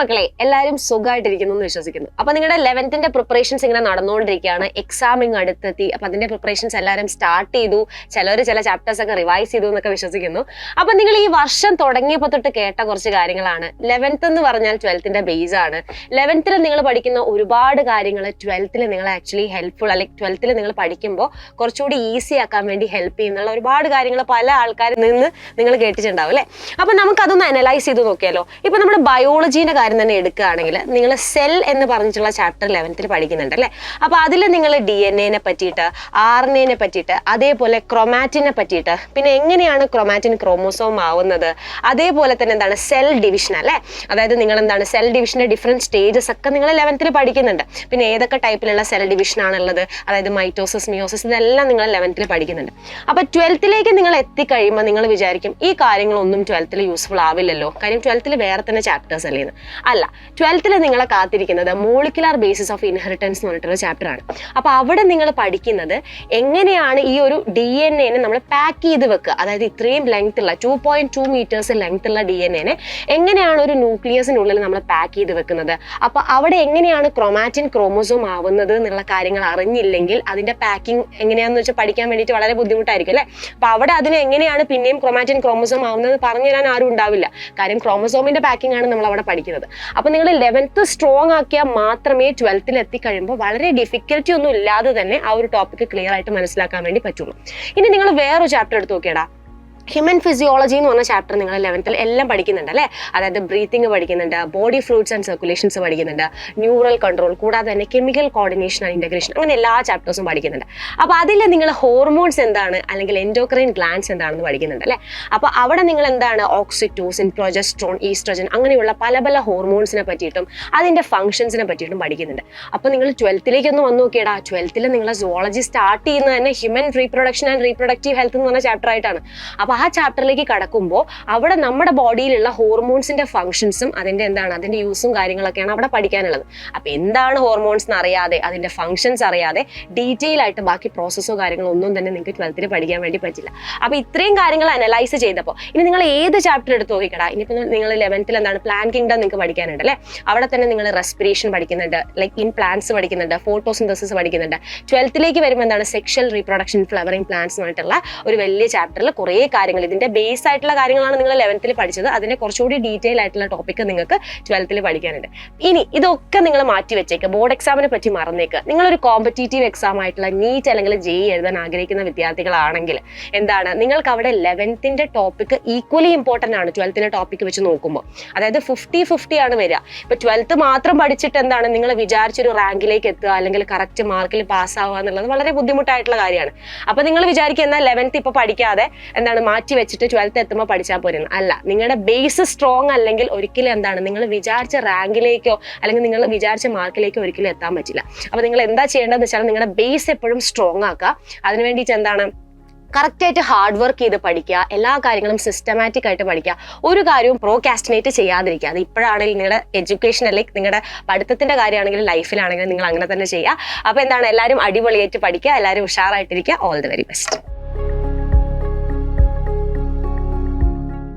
മക്കളെ എല്ലാവരും സുഖമായിട്ടിരിക്കുന്നു എന്ന് വിശ്വസിക്കുന്നു. അപ്പൊ നിങ്ങളുടെ 11th പ്രിപ്പറേഷൻസ് ഇങ്ങനെ നടന്നുകൊണ്ടിരിക്കുകയാണ്. എക്സാമിങ് അടുത്തെത്തി. അപ്പൊ അതിന്റെ പ്രിപ്പറേഷൻസ് എല്ലാവരും സ്റ്റാർട്ട് ചെയ്തു. ചില ചാപ്റ്റേഴ്സ് ഒക്കെ റിവൈസ് ചെയ്തു എന്നൊക്കെ വിശ്വസിക്കുന്നു. അപ്പൊ നിങ്ങൾ ഈ വർഷം തുടങ്ങിയപ്പോൾ തൊട്ട് കേട്ട കുറച്ച് കാര്യങ്ങളാണ്. 11th എന്ന് പറഞ്ഞാൽ 12th ബേസ് ആണ്. 11th നിങ്ങൾ പഠിക്കുന്ന ഒരുപാട് കാര്യങ്ങൾ 12th നിങ്ങൾ ആക്ച്വലി ഹെൽപ്ഫുൾ, അല്ലെങ്കിൽ 12th നിങ്ങൾ പഠിക്കുമ്പോൾ കുറച്ചുകൂടി ഈസി ആക്കാൻ വേണ്ടി ഹെൽപ്പ് ചെയ്യുന്നുള്ള ഒരുപാട് കാര്യങ്ങൾ പല ആൾക്കാരിൽ നിന്ന് നിങ്ങൾ കേട്ടിട്ടുണ്ടാവും അല്ലേ. അപ്പൊ നമുക്കതൊന്ന് അനലൈസ് ചെയ്ത് നോക്കിയാലോ. ഇപ്പൊ നമ്മുടെ ബയോളജീന്റെ കാര്യം തന്നെ എടുക്കുകയാണെങ്കിൽ നിങ്ങൾ സെൽ എന്ന് പറഞ്ഞിട്ടുള്ള ചാപ്റ്റർ 11th പഠിക്കുന്നുണ്ട് അല്ലേ. അപ്പൊ അതിൽ നിങ്ങൾ DNA പറ്റിയിട്ട്, RNA പറ്റിയിട്ട്, അതേപോലെ ക്രൊമാറ്റിനെ പറ്റിയിട്ട്, പിന്നെ എങ്ങനെയാണ് ക്രൊമാറ്റിൻ ക്രോമോസോം ആവുന്നത്, അതേപോലെ തന്നെ എന്താണ് സെൽ ഡിവിഷൻ അല്ലേ. അതായത് നിങ്ങൾ എന്താണ് സെൽ ഡിവിഷന്റെ ഡിഫറെന്റ് സ്റ്റേജസ് ഒക്കെ നിങ്ങൾ 11th പഠിക്കുന്നുണ്ട്. പിന്നെ ഏതൊക്കെ ടൈപ്പിലുള്ള സെൽ ഡിവിഷൻ ആണുള്ളത്, അതായത് മൈറ്റോസിസ്, മിയോസിസ്, ഇതെല്ലാം നിങ്ങൾ 11th പഠിക്കുന്നുണ്ട്. അപ്പൊ 12th നിങ്ങൾ എത്തിക്കഴിയുമ്പോൾ നിങ്ങൾ വിചാരിക്കും ഈ കാര്യങ്ങളൊന്നും 12th യൂസ്ഫുൾ ആവില്ലല്ലോ, കാര്യം 12th വേറെ തന്നെ ചാപ്റ്റേഴ്സ് അല്ലേ. അല്ല, 12th നിങ്ങളെ കാത്തിരിക്കുന്നത് മോളിക്കുലാർ ബേസിസ് ഓഫ് ഇൻഹെറിറ്റൻസ് എന്ന് പറഞ്ഞിട്ടുള്ള ചാപ്റ്റർ ആണ്. അപ്പൊ അവിടെ നിങ്ങൾ പഠിക്കുന്നത് എങ്ങനെയാണ് ഈ ഒരു DNA നമ്മൾ പാക്ക് ചെയ്ത് വെക്കുക, അതായത് ഇത്രയും ലെങ്ത് ഉള്ള 2.2 മീറ്റേഴ്സ് ലെങ്ത് ഉള്ള DNA എങ്ങനെയാണ് ഒരു ന്യൂക്ലിയസിനുള്ളിൽ നമ്മൾ പാക്ക് ചെയ്ത് വെക്കുന്നത്. അപ്പൊ അവിടെ എങ്ങനെയാണ് ക്രൊമാറ്റിൻ ക്രോമോസോം ആവുന്നത് എന്നുള്ള കാര്യങ്ങൾ അറിഞ്ഞില്ലെങ്കിൽ അതിന്റെ പാക്കിംഗ് എങ്ങനെയാണെന്ന് വെച്ചാൽ പഠിക്കാൻ വേണ്ടിയിട്ട് വളരെ ബുദ്ധിമുട്ടായിരിക്കും അല്ലേ. അപ്പൊ അവിടെ അതിന് എങ്ങനെയാണ് പിന്നെയും ക്രൊമാറ്റിൻ ക്രോമോസോം ആവുന്നത് പറഞ്ഞു തരാൻ ആരും ഉണ്ടാവില്ല, കാര്യം ക്രോമോസോമിന്റെ പാക്കിംഗ് ആണ് നമ്മൾ അവിടെ പഠിക്കുന്നത്. അപ്പൊ നിങ്ങൾ 11th സ്ട്രോങ് ആക്കിയാൽ മാത്രമേ 12th എത്തിക്കഴിയുമ്പോൾ വളരെ ഡിഫിക്കൽറ്റി ഒന്നും ഇല്ലാതെ തന്നെ ആ ഒരു ടോപ്പിക് ക്ലിയർ ആയിട്ട് മനസ്സിലാക്കാൻ വേണ്ടി പറ്റുള്ളൂ. ഇനി നിങ്ങൾ വേറൊരു ചാപ്റ്റർ എടുത്ത് നോക്കിയടാ, ഹ്യൂമൻ ഫിസിയോളജി എന്ന് പറഞ്ഞ ചാപ്റ്റർ നിങ്ങൾ 11th എല്ലാം പഠിക്കുന്നുണ്ട് അല്ലേ. അതായത് ബ്രീത്തിങ് പഠിക്കുന്നുണ്ട്, ബോഡി ഫ്ലൂയിഡ്സ് ആൻഡ് സർക്കുലേഷൻസ് പഠിക്കുന്നുണ്ട്, ന്യൂറൽ കൺട്രോൾ, കൂടാതെ തന്നെ കെമിക്കൽ കോർഡിനേഷൻ ആൻഡ് ഇന്റഗ്രേഷൻ, അങ്ങനെ എല്ലാ ചാപ്റ്റേഴ്സും പഠിക്കുന്നുണ്ട്. അപ്പോൾ അതിൽ നിങ്ങൾ ഹോർമോൺസ് എന്താണ് അല്ലെങ്കിൽ എൻഡോക്രൈൻ ഗ്ലാൻഡ്സ് എന്താണെന്ന് പഠിക്കുന്നുണ്ട് അല്ലേ. അപ്പോൾ അവിടെ നിങ്ങൾ എന്താണ് ഓക്സിറ്റോസിൻ, പ്രൊജസ്ട്രോൺ, ഈസ്ട്രജൻ, അങ്ങനെയുള്ള പല പല ഹോർമോൺസിനെ പറ്റിയിട്ടും അതിൻ്റെ ഫംഗ്ഷൻസിനെ പറ്റിയിട്ടും പഠിക്കുന്നുണ്ട്. അപ്പോൾ നിങ്ങൾ 12th ഒന്ന് വന്നു നോക്കിയടാ, 12th നിങ്ങളെ സുവോളജി സ്റ്റാർട്ട് ചെയ്യുന്നത് തന്നെ human reproduction and reproductive health എന്ന് പറഞ്ഞ ചാപ്റ്റർ ആയിട്ടാണ്. അപ്പോൾ ആ ചാപ്റ്ററിലേക്ക് കടക്കുമ്പോൾ അവിടെ നമ്മുടെ ബോഡിയിലുള്ള ഹോർമോൺസിന്റെ ഫംഗ്ഷൻസും അതിന്റെ അതിന്റെ യൂസും കാര്യങ്ങളൊക്കെയാണ് അവിടെ പഠിക്കാനുള്ളത്. അപ്പൊ എന്താണ് ഹോർമോൺസ് എന്ന് അറിയാതെ, അതിന്റെ ഫംഗ്ഷൻസ് അറിയാതെ ഡീറ്റെയിൽ ആയിട്ട് ബാക്കി പ്രോസസ്സോ കാര്യങ്ങളോ ഒന്നും തന്നെ നിങ്ങൾക്ക് 12th പഠിക്കാൻ വേണ്ടി പറ്റില്ല. അപ്പൊ ഇത്രയും കാര്യങ്ങൾ അനലൈസ് ചെയ്തപ്പോൾ ഇനി നിങ്ങൾ ഏത് ചാപ്റ്റർ എടുത്ത് നോക്കിക്കടാ. ഇനിയിപ്പോൾ നിങ്ങൾ 11th പ്ലാൻ കിങ്ഡം നിങ്ങൾക്ക് പഠിക്കാനുണ്ട് അല്ലേ. അവിടെ തന്നെ നിങ്ങൾ റെസ്പിറേഷൻ പഠിക്കുന്നുണ്ട്, ലൈക്ക് ഇൻ പ്ലാന്റ്സ് പഠിക്കുന്നുണ്ട്, ഫോട്ടോസിന്തസിസ് പഠിക്കുന്നുണ്ട്. 12th വരുമ്പോൾ എന്താണ് സെക്ഷൽ റീപ്രൊഡക്ഷൻ, ഫ്ലവറിംഗ് പ്ലാന്റ്സ് പറഞ്ഞിട്ടുള്ള ഒരു വലിയ ചാപ്റ്ററിൽ കുറേ കാര്യങ്ങൾ, ഇതിന്റെ ബേസ് ആയിട്ടുള്ള കാര്യങ്ങളാണ് നിങ്ങൾ 11th പഠിച്ചത്. അതിന്റെ കുറച്ചുകൂടി ഡീറ്റെയിൽ ആയിട്ടുള്ള ടോപ്പിക് നിങ്ങൾക്ക് 12th പഠിക്കാനുണ്ട്. ഇനി ഇതൊക്കെ നിങ്ങൾ മാറ്റി വെച്ചേക്ക്, ബോർഡ് എക്സാമിനെ പറ്റി മറന്നേക്ക്. നിങ്ങളൊരു കോമ്പറ്റീറ്റീവ് എക്സാം ആയിട്ടുള്ള നീറ്റ് അല്ലെങ്കിൽ JEE എഴുതാൻ ആഗ്രഹിക്കുന്ന വിദ്യാർത്ഥികളാണെങ്കിൽ എന്താണ് നിങ്ങൾക്ക് അവിടെ 11th ടോപ്പിക് ഈക്വലി ഇമ്പോർട്ടന്റ് ആണ് 12th ടോപ്പിക് വെച്ച് നോക്കുമ്പോൾ. അതായത് 50-50 ആണ് വരിക. ഇപ്പൊ 12th മാത്രം പഠിച്ചിട്ട് എന്താണ് നിങ്ങൾ വിചാരിച്ചൊരു റാങ്കിലേക്ക് എത്തുക അല്ലെങ്കിൽ കറക്റ്റ് മാർക്കിൽ പാസ് ആവുക എന്നുള്ളത് വളരെ ബുദ്ധിമുട്ടായിട്ടുള്ള കാര്യമാണ്. അപ്പൊ നിങ്ങൾ വിചാരിക്കുക എന്നാൽ 11th ഇപ്പൊ പഠിക്കാതെ മാറ്റി വെച്ചിട്ട് 12th എത്തുമ്പോൾ പഠിച്ചാൽ പോരുന്നു. അല്ല, നിങ്ങളുടെ ബേസ് സ്ട്രോങ് അല്ലെങ്കിൽ ഒരിക്കലും നിങ്ങൾ വിചാരിച്ച റാങ്കിലേക്കോ അല്ലെങ്കിൽ നിങ്ങൾ വിചാരിച്ച മാർക്കിലേക്കോ ഒരിക്കലും എത്താൻ പറ്റില്ല. അപ്പൊ നിങ്ങൾ എന്താ ചെയ്യേണ്ടതെന്ന് വെച്ചാൽ നിങ്ങളുടെ ബേസ് എപ്പോഴും സ്ട്രോങ് ആക്കുക. അതിനു വേണ്ടിയിട്ട് കറക്റ്റായിട്ട് ഹാർഡ് വർക്ക് ചെയ്ത് പഠിക്കുക, എല്ലാ കാര്യങ്ങളും സിസ്റ്റമാറ്റിക് ആയിട്ട് പഠിക്കുക, ഒരു കാര്യവും പ്രോകാസ്റ്റിനേറ്റ് ചെയ്യാതിരിക്കുക. അത് ഇപ്പോഴാണെങ്കിലും നിങ്ങളുടെ എഡ്യൂക്കേഷൻ അല്ലെങ്കിൽ നിങ്ങളുടെ പഠിത്തത്തിന്റെ കാര്യമാണെങ്കിലും ലൈഫിലാണെങ്കിലും നിങ്ങൾ അങ്ങനെ തന്നെ ചെയ്യുക. അപ്പോൾ എല്ലാവരും അടിപൊളിയായിട്ട് പഠിക്കുക, എല്ലാവരും ഉഷാറായിട്ടിരിക്കുക. All the very best.